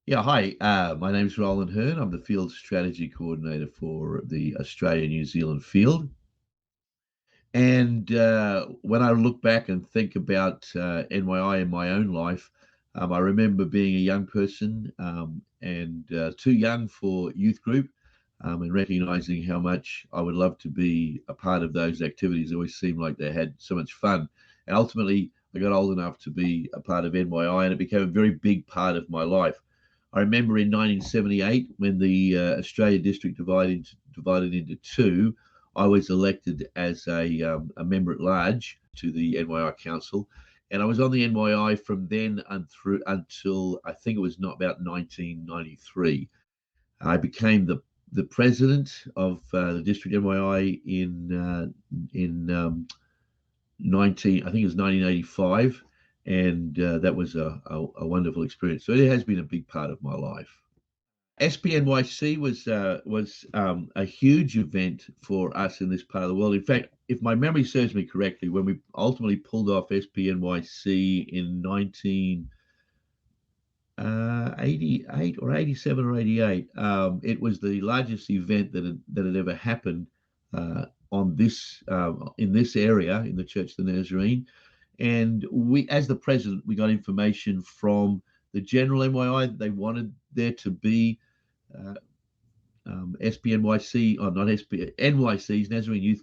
Yeah, hi. My name's Roland Hearn. I'm the Field Strategy Coordinator for the Australia New Zealand Field. And when I look back and think about NYI in my own life, I remember being a young person and too young for youth group, and recognizing how much I would love to be a part of those activities. It always seemed like they had so much fun. And ultimately, I got old enough to be a part of NYI, and it became a very big part of my life. I remember in 1978 when the Australia District divided into two. I was elected as a member at large to the NYI Council, and I was on the NYI from then and through until I think it was not about 1993. I became the president of the district NYI in 19, I think it was 1985, and that was a wonderful experience. So it has been a big part of my life. SPNYC was a huge event for us in this part of the world. In fact, if my memory serves me correctly, when we ultimately pulled off SPNYC in 1988 or 87 or 88, it was the largest event that had ever happened on this in this area in the Church of the Nazarene. And we, as the president, we got information from the general NYI that they wanted there to be uh, SPNYC, or not SP, NYC's Nazarene Youth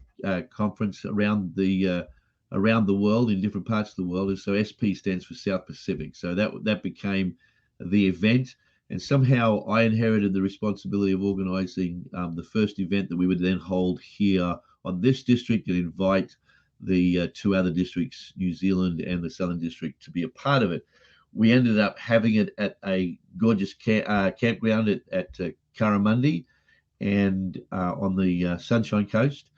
Conference around the world in different parts of the world. And so SP stands for South Pacific. So that became the event. And somehow I inherited the responsibility of organising the first event that we would then hold here on this district and invite the two other districts, New Zealand and the Southern District, to be a part of it. We ended up having it at a gorgeous campground at Currimundi and on the Sunshine Coast.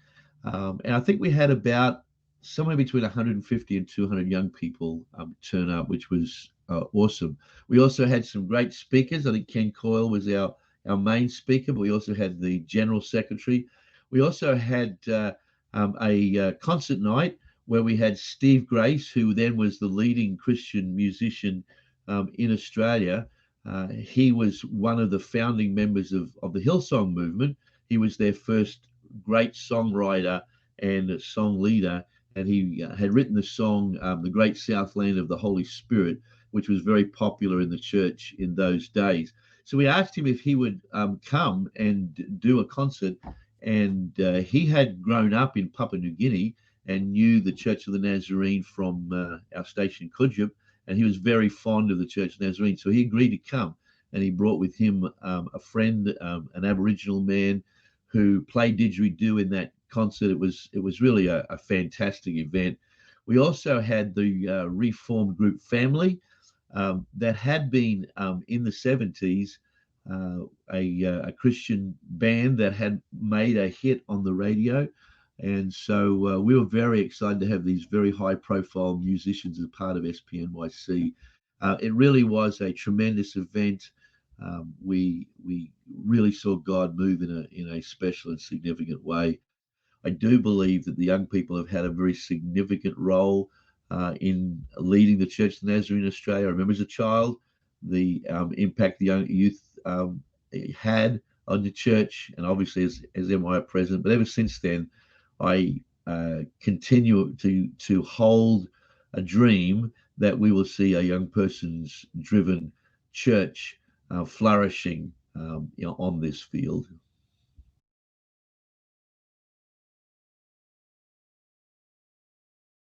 And I think we had about somewhere between 150 and 200 young people turn up, which was awesome. We also had some great speakers. I think Ken Coyle was our main speaker, but we also had the general secretary. We also had a concert night where we had Steve Grace, who then was the leading Christian musician in Australia. He was one of the founding members of the Hillsong movement. He was their first great songwriter and song leader, and he had written the song "The Great Southland of the Holy Spirit," which was very popular in the church in those days. So we asked him if he would come and do a concert, and he had grown up in Papua New Guinea and knew the Church of the Nazarene from our station Kudjup, and he was very fond of the Church of Nazarene. So he agreed to come, and he brought with him a friend, an Aboriginal man, who played didgeridoo in that concert. It was really a fantastic event. We also had the reformed group Family that had been in the 70s a Christian band that had made a hit on the radio. And so we were very excited to have these very high profile musicians as part of SPNYC. It really was a tremendous event. We really saw God move in a special and significant way. I do believe that the young people have had a very significant role in leading the Church of the Nazarene in Australia. I remember as a child the impact the young youth had on the church, and obviously as NYI president. But ever since then, I continue to hold a dream that we will see a young person's driven church flourishing on this field.